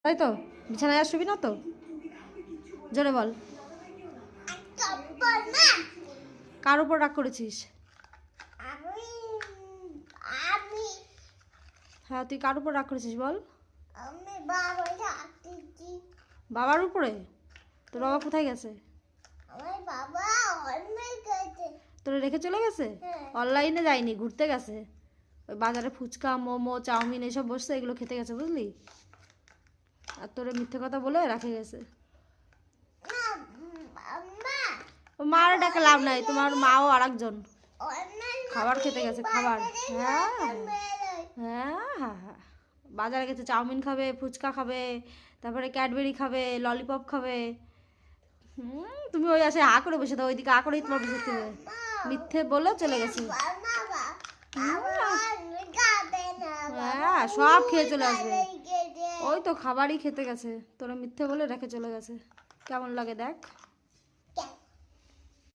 তাই তো? বিছানায় আর শুবি না তো? জোরে বল। কার উপর রাগ করেছিস? হ্যাঁ, তুই কার উপর রাগ করেছিস বল? বাবার উপরে? তোর বাবা কোথায় গেছে? তোরা রেখে চলে গেছে? অনলাইনে যায়নি, ঘুরতে গেছে। ওই বাজারে ফুচকা, মোমো, চাউমিন এসব বসছে, এগুলো খেতে গেছে, বুঝলি? আর তোরে মিথ্যে কথা বলে রাখে গেছে। মার ডাকে লাভ নাই, তোমার মাও আর একজন খাবার খেতে গেছে, খাবার। হ্যাঁ হ্যাঁ হ্যাঁ হ্যাঁ, বাজারে গেছে, চাউমিন খাবে, ফুচকা খাবে, তারপরে ক্যাডবেরি খাবে, ললিপপ খাবে। তুমি ওই আসে হা করে বসে দাও, ওইদিকে হা করেই তোমার বসে থাকবে। মিথ্যে বলে চলে গেছে। হ্যাঁ, সব খেয়ে চলে আসবে। ওই তো খাবারই খেতে গেছে, তোরা মিথ্যে বলে রেখে চলে গেছে। কেমন লাগে দেখ।